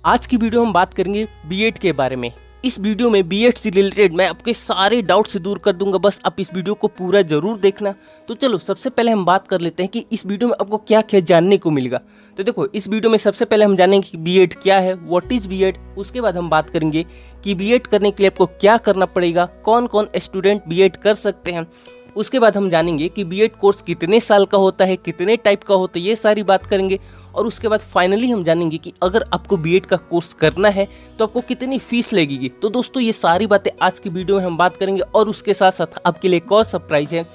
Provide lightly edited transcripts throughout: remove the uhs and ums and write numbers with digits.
आज की वीडियो हम बात करेंगे बीएड के बारे में। इस वीडियो में बीएड से रिलेटेड मैं आपके सारे डाउट से दूर कर दूंगा, बस आप इस वीडियो को पूरा जरूर देखना। तो चलो सबसे पहले हम बात कर लेते हैं कि इस वीडियो में आपको क्या क्या जानने को मिलेगा। तो देखो, इस वीडियो में सबसे पहले हम जानेंगे कि बीएड क्या है, व्हाट इज बीएड। उसके बाद हम बात करेंगे कि बीएड करने के लिए आपको क्या करना पड़ेगा, कौन कौन स्टूडेंट बीएड कर सकते हैं। उसके बाद हम जानेंगे कि बीएड कोर्स कितने साल का होता है, कितने टाइप का होता है, ये सारी बात करेंगे। और उसके बाद फाइनली हम जानेंगे कि अगर आपको बीएड का कोर्स करना है तो आपको कितनी फीस लगेगी। तो दोस्तों, ये सारी बातें आज की वीडियो में हम बात करेंगे। और उसके साथ साथ आपके लिए एक और सरप्राइज है,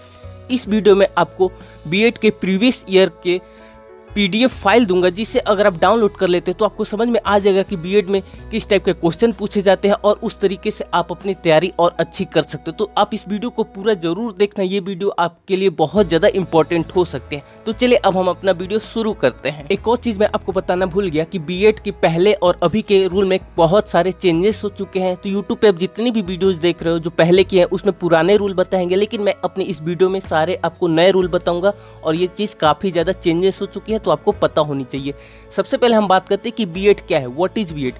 इस वीडियो में आपको बीएड के प्रीवियस ईयर के पीडीएफ फाइल दूंगा, जिससे अगर आप डाउनलोड कर लेते हैं तो आपको समझ में आ जाएगा कि बीएड में किस टाइप के क्वेश्चन पूछे जाते हैं और उस तरीके से आप अपनी तैयारी और अच्छी कर सकते हो। तो आप इस वीडियो को पूरा जरूर देखना, ये वीडियो आपके लिए बहुत ज़्यादा इंपॉर्टेंट हो सकते हैं। तो चलिए अब हम अपना वीडियो शुरू करते हैं। एक और चीज़ मैं आपको बताना भूल गया कि बीएड के पहले और अभी के रूल में बहुत सारे चेंजेस हो चुके हैं। तो यूट्यूब पे आप जितनी भी वीडियोस देख रहे हो जो पहले के हैं उसमें पुराने रूल बताएंगे, लेकिन मैं अपनी इस वीडियो में सारे आपको नए रूल बताऊंगा। और ये चीज़ काफ़ी ज़्यादा चेंजेस हो चुकी है, तो आपको पता होनी चाहिए। सबसे पहले हम बात करते हैं कि बीएड क्या है, व्हाट इज बीएड।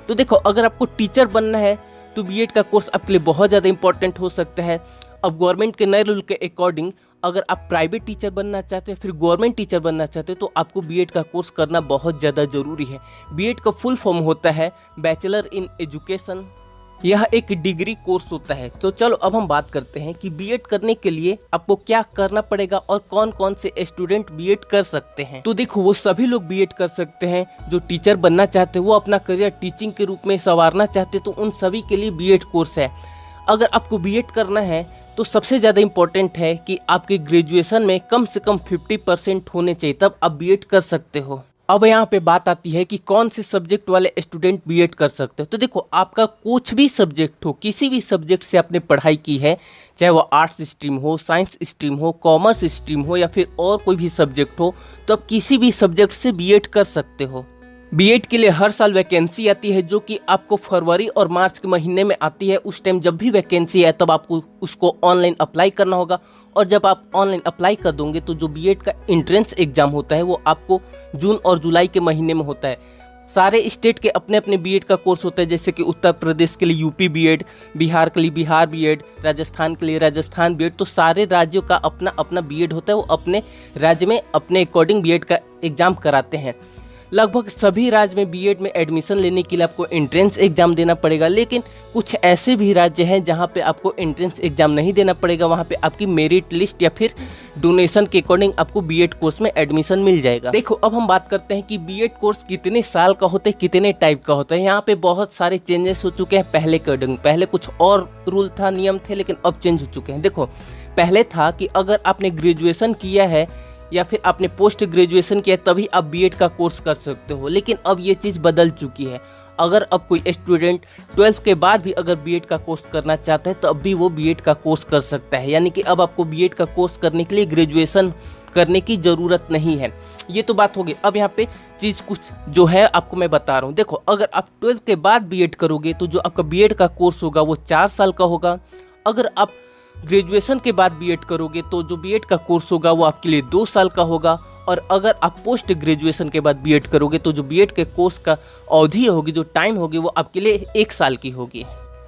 तो देखो, अगर आपको टीचर बनना है तो बीएड का कोर्स आपके लिए बहुत ज़्यादा इंपॉर्टेंट हो सकता है। अब गवर्नमेंट के नए रूल के अकॉर्डिंग अगर आप प्राइवेट टीचर बनना चाहते हो फिर गवर्नमेंट टीचर बनना चाहते हो तो आपको बीएड का कोर्स करना बहुत ज़्यादा ज़रूरी है। बीएड का फुल फॉर्म होता है बैचलर इन एजुकेशन। यह एक डिग्री कोर्स होता है। तो चलो अब हम बात करते हैं कि बीएड करने के लिए आपको क्या करना पड़ेगा और कौन कौन से स्टूडेंट बीएड कर सकते हैं। तो देखो, वो सभी लोग बीएड कर सकते हैं जो टीचर बनना चाहते हैं, वो अपना करियर टीचिंग के रूप में संवारना चाहते हैं, तो उन सभी के लिए बीएड कोर्स है। अगर आपको बीएड करना है तो सबसे ज़्यादा इम्पोर्टेंट है कि आपके ग्रेजुएशन में कम से कम 50% होने चाहिए, तब आप बीएड कर सकते हो। अब यहाँ पे बात आती है कि कौन से सब्जेक्ट वाले स्टूडेंट बीएड कर सकते हो। तो देखो, आपका कुछ भी सब्जेक्ट हो, किसी भी सब्जेक्ट से आपने पढ़ाई की है, चाहे वो आर्ट्स स्ट्रीम हो, साइंस स्ट्रीम हो, कॉमर्स स्ट्रीम हो या फिर और कोई भी सब्जेक्ट हो, तो आप किसी भी सब्जेक्ट से बीएड कर सकते हो। बीएड के लिए हर साल वैकेंसी आती है, जो कि आपको फरवरी और मार्च के महीने में आती है। उस टाइम जब भी वैकेंसी है तब आपको उसको ऑनलाइन अप्लाई करना होगा। और जब आप ऑनलाइन अप्लाई कर दोगे तो जो बीएड का एंट्रेंस एग्जाम होता है वो आपको जून और जुलाई के महीने में होता है। सारे स्टेट के अपने अपने बीएड का कोर्स होता है, जैसे कि उत्तर प्रदेश के लिए यूपी बीएड, बिहार के लिए बिहार बीएड, राजस्थान के लिए राजस्थान बीएड। तो सारे राज्यों का अपना अपना बीएड होता है, वो अपने राज्य में अपने अकॉर्डिंग बीएड का एग्जाम कराते हैं। लगभग सभी राज्य में बीएड में एडमिशन लेने के लिए आपको एंट्रेंस एग्जाम देना पड़ेगा, लेकिन कुछ ऐसे भी राज्य हैं जहां पे आपको एंट्रेंस एग्जाम नहीं देना पड़ेगा। वहां पे आपकी मेरिट लिस्ट या फिर डोनेशन के अकॉर्डिंग आपको बीएड कोर्स में एडमिशन मिल जाएगा। देखो, अब हम बात करते हैं कि बीएड कोर्स कितने साल का होता है, कितने टाइप का होता है। यहाँ पे बहुत सारे चेंजेस हो चुके हैं पहले के अकॉर्डिंग। पहले कुछ और रूल था, नियम थे, लेकिन अब चेंज हो चुके हैं। देखो, पहले था कि अगर आपने ग्रेजुएशन किया है या फिर आपने पोस्ट ग्रेजुएशन किया तभी आप बीएड का कोर्स कर सकते हो, लेकिन अब ये चीज़ बदल चुकी है। अगर अब कोई स्टूडेंट 12th के बाद भी अगर बीएड का कोर्स करना चाहता है तो अब भी वो बीएड का कोर्स कर सकता है। यानी कि अब आपको बीएड का कोर्स करने के लिए ग्रेजुएशन करने की ज़रूरत नहीं है। ये तो बात होगी। अब यहाँ पे चीज़ कुछ जो है आपको मैं बता रहा हूँ। देखो, अगर आप 12th के बाद बीएड करोगे तो जो आपका बीएड का कोर्स होगा वो 4 साल का होगा। अगर आप ग्रेजुएशन के बाद बीएड करोगे तो जो बीएड का कोर्स होगा वो आपके लिए 2 साल का होगा। और अगर आप पोस्ट ग्रेजुएशन के बाद बीएड करोगे तो जो बीएड के कोर्स का अवधि होगी, जो टाइम होगी, वो आपके लिए 1 साल की होगी।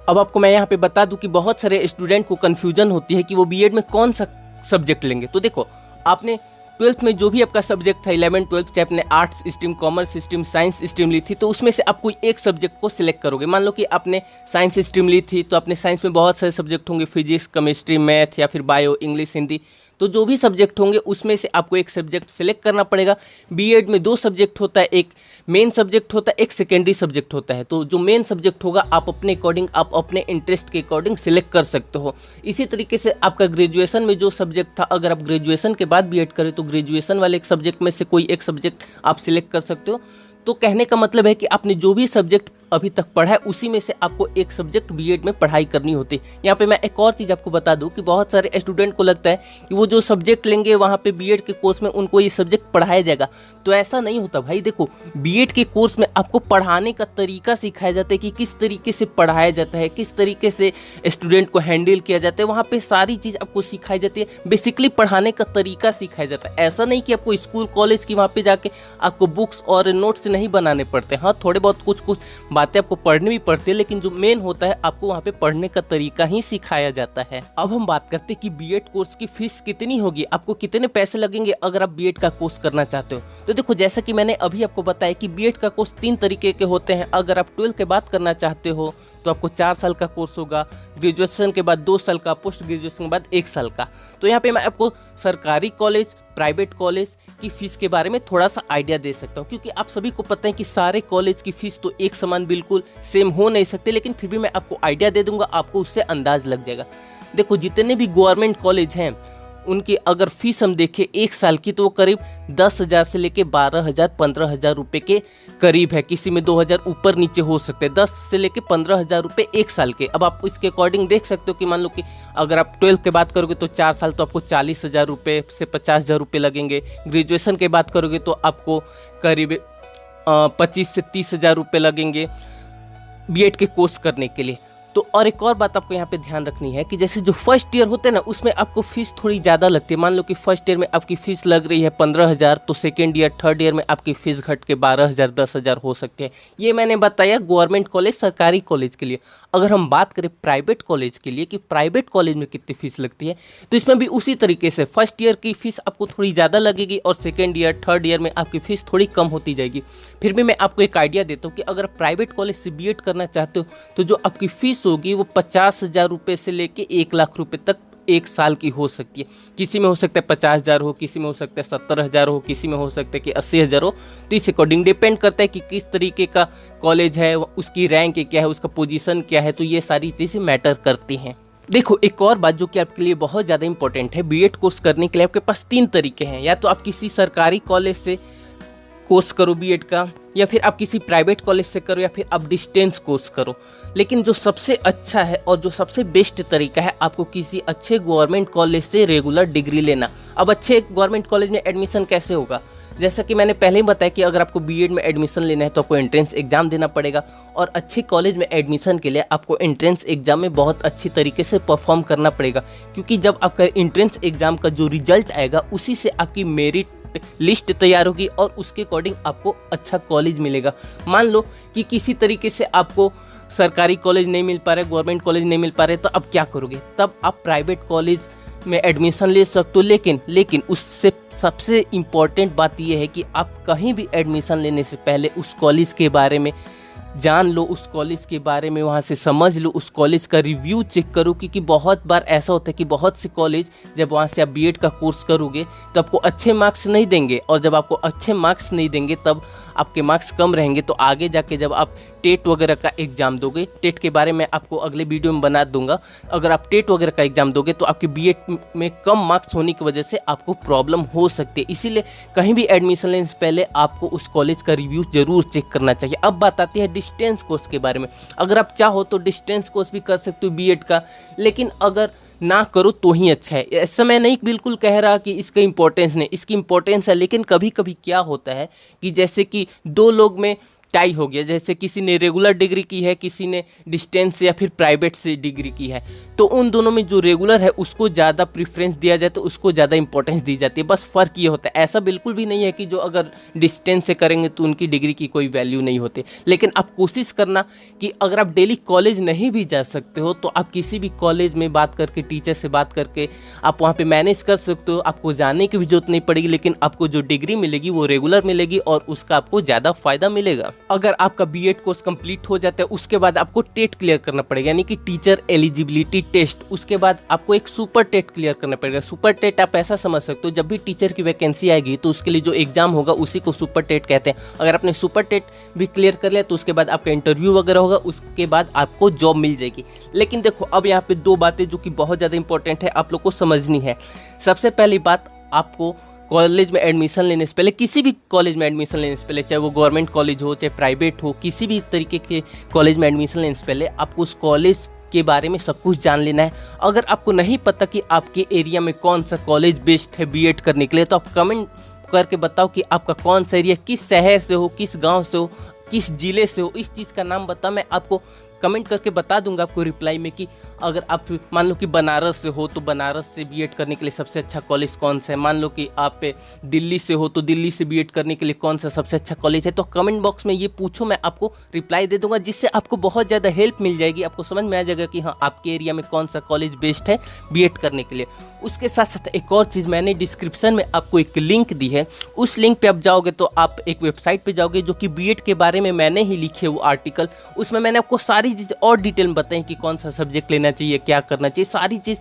अब आपको मैं यहाँ पे बता दूं कि बहुत सारे स्टूडेंट को कन्फ्यूजन होती है कि वो बीएड में कौन सा सब्जेक्ट लेंगे। तो देखो, आपने 12th में जो भी आपका सब्जेक्ट था, 11th 12th, चाहे आपने arts stream, commerce stream, science stream ली थी, तो उसमें से आप कोई एक सब्जेक्ट को सिलेक्ट करोगे। मान लो कि आपने साइंस स्ट्रीम ली थी तो अपने साइंस में बहुत सारे सब्जेक्ट होंगे, फिजिक्स, केमिस्ट्री, मैथ या फिर बायो, इंग्लिश, हिंदी। तो जो भी सब्जेक्ट होंगे उसमें से आपको एक सब्जेक्ट सिलेक्ट करना पड़ेगा। बीएड में 2 सब्जेक्ट होता है, एक मेन सब्जेक्ट होता है, एक सेकेंडरी सब्जेक्ट होता है। तो जो मेन सब्जेक्ट होगा आप अपने अकॉर्डिंग, आप अपने इंटरेस्ट के अकॉर्डिंग सिलेक्ट कर सकते हो। इसी तरीके से आपका ग्रेजुएशन में जो सब्जेक्ट था, अगर आप ग्रेजुएशन के बाद बीएड करें तो ग्रेजुएशन वाले एक सब्जेक्ट में से कोई एक सब्जेक्ट आप सिलेक्ट कर सकते हो। तो कहने का मतलब है कि आपने जो भी सब्जेक्ट अभी तक पढ़ा है उसी में से आपको एक सब्जेक्ट बीएड में पढ़ाई करनी होती है। यहाँ पे मैं एक और चीज़ आपको बता दूं कि बहुत सारे स्टूडेंट को लगता है कि वो जो सब्जेक्ट लेंगे वहाँ पे बीएड के कोर्स में उनको ये सब्जेक्ट पढ़ाया जाएगा। तो ऐसा नहीं होता भाई। देखो, बीएड के कोर्स में आपको पढ़ाने का तरीका सिखाया जाता है कि किस तरीके से पढ़ाया जाता है, किस तरीके से स्टूडेंट को हैंडल किया जाता है। वहाँ पर सारी चीज़ आपको सिखाई जाती है। बेसिकली पढ़ाने का तरीका सिखाया जाता है। ऐसा नहीं कि आपको स्कूल कॉलेज की वहाँ पर जाके आपको बुक्स और नोट्स नहीं बनाने पड़ते। हाँ, थोड़े बहुत कुछ बातें आपको पढ़नी भी पड़ती है, लेकिन जो मेन होता है आपको वहाँ पे पढ़ने का तरीका ही सिखाया जाता है। अब हम बात करते हैं कि बीएड कोर्स की फीस कितनी होगी, आपको कितने पैसे लगेंगे अगर आप बीएड का कोर्स करना चाहते हो। तो देखो, जैसा कि मैंने अभी आपको बताया कि बीएड का कोर्स 3 तरीके के होते हैं। अगर आप 12 के बाद करना चाहते हो तो आपको 4 साल का कोर्स होगा, ग्रेजुएशन के बाद 2 साल का, पोस्ट ग्रेजुएशन के बाद 1 साल का। तो यहाँ पे मैं आपको सरकारी कॉलेज, प्राइवेट कॉलेज की फीस के बारे में थोड़ा सा आइडिया दे सकता हूँ, क्योंकि आप सभी को पता है कि सारे कॉलेज की फीस तो एक समान बिल्कुल सेम हो नहीं सकते, लेकिन फिर भी मैं आपको आइडिया दे दूंगा, आपको उससे अंदाज लग जाएगा। देखो, जितने भी गवर्नमेंट कॉलेज हैं उनकी अगर फीस हम देखें 1 साल की, तो वो करीब 10,000 से लेके 12,000 15,000 रुपये के करीब है। किसी में 2,000 ऊपर नीचे हो सकते हैं। 10 से लेके 15,000 रुपये 1 साल के। अब आप इसके अकॉर्डिंग देख सकते हो कि मान लो कि अगर आप 12 के बात करोगे तो 4 साल तो आपको 40,000 रुपये से 50,000 रुपये लगेंगे। ग्रेजुएशन के बात करोगे तो आपको करीब 25 से 30,000 रुपये लगेंगे बीएड के कोर्स करने के लिए। तो और एक और बात आपको यहाँ पे ध्यान रखनी है कि जैसे जो फर्स्ट ईयर होते हैं ना, उसमें आपको फीस थोड़ी ज़्यादा लगती है। मान लो कि फर्स्ट ईयर में आपकी फ़ीस लग रही है 15,000, तो सेकेंड ईयर, थर्ड ईयर में आपकी फ़ीस घट के 12,000 10,000 हो सकते हैं। ये मैंने बताया गवर्नमेंट कॉलेज, सरकारी कॉलेज के लिए। अगर हम बात करें प्राइवेट कॉलेज के लिए कि प्राइवेट कॉलेज में कितनी फ़ीस लगती है, तो इसमें भी उसी तरीके से फर्स्ट ईयर की फ़ीस आपको थोड़ी ज़्यादा लगेगी और सेकेंड ईयर, थर्ड ईयर में आपकी फ़ीस थोड़ी कम होती जाएगी। फिर भी मैं आपको एक आइडिया देता हूँ कि अगर प्राइवेट कॉलेज से बीएड करना चाहते हो तो जो आपकी फ़ीस होगी वो 50,000 रुपये से लेके 1 लाख रुपये तक 1 साल की हो सकती है। किसी में हो सकता है 50,000 हो, किसी में हो सकता है 70,000 हो, किसी में हो सकता है कि 80,000 हो। तो इस अकॉर्डिंग डिपेंड करता है कि किस तरीके का कॉलेज है, उसकी रैंक क्या है, उसका पोजीशन क्या है। तो ये सारी चीज़ें मैटर करती हैं। देखो, एक और बात जो कि आपके लिए बहुत ज़्यादा इंपॉर्टेंट है, बीएड कोर्स करने के लिए आपके पास 3 तरीके हैं। या तो आप किसी सरकारी कॉलेज से कोर्स करो बीएड का, या फिर आप किसी प्राइवेट कॉलेज से करो, या फिर आप डिस्टेंस कोर्स करो। लेकिन जो सबसे अच्छा है और जो सबसे बेस्ट तरीका है, आपको किसी अच्छे गवर्नमेंट कॉलेज से रेगुलर डिग्री लेना। अब अच्छे गवर्नमेंट कॉलेज में एडमिशन कैसे होगा, जैसा कि मैंने पहले ही बताया कि अगर आपको बीएड में एडमिशन लेना है तो आपको एंट्रेंस एग्जाम देना पड़ेगा। और अच्छे कॉलेज में एडमिशन के लिए आपको एंट्रेंस एग्जाम में बहुत अच्छी तरीके से परफॉर्म करना पड़ेगा, क्योंकि जब आपका एंट्रेंस एग्जाम का जो रिजल्ट आएगा उसी से आपकी मेरिट लिस्ट तैयार होगी और उसके अकॉर्डिंग आपको अच्छा कॉलेज मिलेगा। मान लो कि किसी तरीके से आपको सरकारी कॉलेज नहीं मिल पा रहा है, गवर्नमेंट कॉलेज नहीं मिल पा रहे, तो अब क्या करोगे? तब आप प्राइवेट कॉलेज में एडमिशन ले सकते हो। लेकिन उससे सबसे इम्पॉर्टेंट बात यह है कि आप कहीं भी एडमिशन लेने से पहले उस कॉलेज के बारे में जान लो, उस कॉलेज के बारे में वहाँ से समझ लो, उस कॉलेज का रिव्यू चेक करो। क्योंकि बहुत बार ऐसा होता है कि बहुत से कॉलेज जब वहाँ से आप बीएड का कोर्स करोगे तो आपको अच्छे मार्क्स नहीं देंगे, और जब आपको अच्छे मार्क्स नहीं देंगे तब आपके मार्क्स कम रहेंगे। तो आगे जाके जब आप टेट वगैरह का एग्ज़ाम दोगे, टेट के बारे में आपको अगले वीडियो में बना दूंगा, अगर आप टेट वगैरह का एग्ज़ाम दोगे तो आपके बीएड में कम मार्क्स होने की वजह से आपको प्रॉब्लम हो सकती है। इसीलिए कहीं भी एडमिशन लेने से पहले आपको उस कॉलेज का रिव्यू जरूर चेक करना चाहिए। अब बात आती है डिस्टेंस कोर्स के बारे में। अगर आप चाहो तो डिस्टेंस कोर्स भी कर सकते हो बीएड का, लेकिन अगर ना करो तो ही अच्छा है। ऐसा मैं नहीं बिल्कुल कह रहा कि इसका इंपॉर्टेंस नहीं, इसकी इंपॉर्टेंस है। लेकिन कभी कभी क्या होता है कि जैसे कि 2 लोग में टाई हो गया, जैसे किसी ने रेगुलर डिग्री की है, किसी ने डिस्टेंस या फिर प्राइवेट से डिग्री की है, तो उन दोनों में जो रेगुलर है उसको ज़्यादा प्रेफरेंस दिया जाए, तो उसको ज़्यादा इंपॉर्टेंस दी जाती है। बस फ़र्क ये होता है। ऐसा बिल्कुल भी नहीं है कि जो अगर डिस्टेंस से करेंगे तो उनकी डिग्री की कोई वैल्यू नहीं होती। लेकिन आप कोशिश करना कि अगर आप डेली कॉलेज नहीं भी जा सकते हो तो आप किसी भी कॉलेज में बात करके, टीचर से बात करके आप वहाँ पर मैनेज कर सकते हो। आपको जाने की भी जरूरत नहीं पड़ेगी, लेकिन आपको जो डिग्री मिलेगी वो रेगुलर मिलेगी और उसका आपको ज़्यादा फायदा मिलेगा। अगर आपका बीएड कोर्स कंप्लीट हो जाता है उसके बाद आपको टेट क्लियर करना पड़ेगा, यानी कि टीचर एलिजिबिलिटी टेस्ट। उसके बाद आपको एक सुपर टेट क्लियर करना पड़ेगा। सुपर टेट आप ऐसा समझ सकते हो, जब भी टीचर की वैकेंसी आएगी तो उसके लिए जो एग्जाम होगा उसी को सुपर टेट कहते हैं। अगर आपने सुपर टेट भी क्लियर कर लिया तो उसके बाद आपका इंटरव्यू वगैरह होगा, उसके बाद आपको जॉब मिल जाएगी। लेकिन देखो, अब यहाँ पे 2 बातें जो कि बहुत ज़्यादा इंपॉर्टेंट है आप लोग को समझनी है। सबसे पहली बात, आपको कॉलेज में एडमिशन लेने से पहले, किसी भी कॉलेज में एडमिशन लेने से पहले, चाहे वो गवर्नमेंट कॉलेज हो चाहे प्राइवेट हो, किसी भी तरीके के कॉलेज में एडमिशन लेने से पहले आपको उस कॉलेज के बारे में सब कुछ जान लेना है। अगर आपको नहीं पता कि आपके एरिया में कौन सा कॉलेज बेस्ट है बीएड करने के लिए, तो आप कमेंट करके बताओ कि आपका कौन सा एरिया, किस शहर से हो, किस गाँव से हो, किस जिले से हो, इस चीज़ का नाम बताओ। मैं आपको कमेंट करके बता दूंगा आपको रिप्लाई में कि अगर आप मान लो कि बनारस से हो तो बनारस से बीएड करने के लिए सबसे अच्छा कॉलेज कौन सा है, मान लो कि आप दिल्ली से हो तो दिल्ली से बीएड करने के लिए कौन सा सबसे अच्छा कॉलेज है। तो कमेंट बॉक्स में ये पूछो, मैं आपको रिप्लाई दे दूंगा, जिससे आपको बहुत ज़्यादा हेल्प मिल जाएगी। आपको समझ में आ जाएगा कि हाँ आपके एरिया में कौन सा कॉलेज बेस्ट है बीएड करने के लिए। उसके साथ साथ एक और चीज़, मैंने डिस्क्रिप्शन में आपको एक लिंक दी है, उस लिंक पे आप जाओगे तो आप एक वेबसाइट पे जाओगे जो कि बीएड के बारे में मैंने ही लिखे वो आर्टिकल, उसमें मैंने आपको सारी चीज़ें और डिटेल में बताई कि कौन सा सब्जेक्ट लेना चाहिए, क्या करना चाहिए, सारी चीज़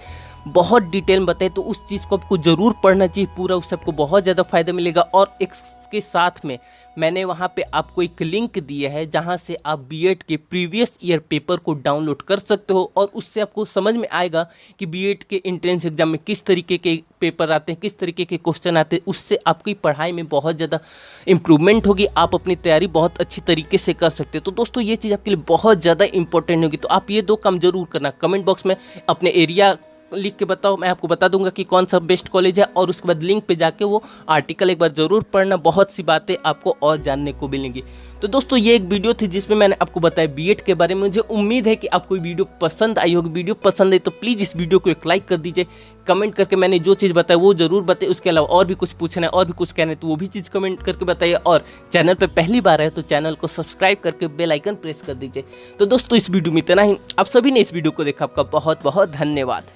बहुत डिटेल में बताए। तो उस चीज़ को आपको ज़रूर पढ़ना चाहिए पूरा, उससे आपको बहुत ज़्यादा फायदा मिलेगा। और इसके साथ में मैंने वहाँ पे आपको एक लिंक दिया है जहाँ से आप बीएड के प्रीवियस ईयर पेपर को डाउनलोड कर सकते हो, और उससे आपको समझ में आएगा कि बीएड के एंट्रेंस एग्जाम में किस तरीके के पेपर आते हैं, किस तरीके के क्वेश्चन आते हैं। उससे आपकी पढ़ाई में बहुत ज़्यादा इंप्रूवमेंट होगी, आप अपनी तैयारी बहुत अच्छी तरीके से कर सकते हो। तो दोस्तों ये चीज़ आपके लिए बहुत ज़्यादा इंपॉर्टेंट होगी, तो आप ये दो काम जरूर करना। कमेंट बॉक्स में अपने एरिया लिख के बताओ, मैं आपको बता दूंगा कि कौन सा बेस्ट कॉलेज है, और उसके बाद लिंक पे जाके वो आर्टिकल एक बार ज़रूर पढ़ना, बहुत सी बातें आपको और जानने को मिलेंगी। तो दोस्तों ये एक वीडियो थी जिसमें मैंने आपको बताया बीएड के बारे में। मुझे उम्मीद है कि आपको वीडियो पसंद आई होगी। वीडियो पसंद है तो प्लीज़ इस वीडियो को एक लाइक कर दीजिए, कमेंट करके मैंने जो चीज़ बताई वो ज़रूर बताइए। उसके अलावा और भी कुछ पूछना है और भी कुछ कहना है तो वो भी चीज़ कमेंट करके बताइए, और चैनल पर पहली बार है तो चैनल को सब्सक्राइब करके बेल आइकन प्रेस कर दीजिए। तो दोस्तों इस वीडियो में इतना ही। आप सभी ने इस वीडियो को देखा, आपका बहुत बहुत धन्यवाद।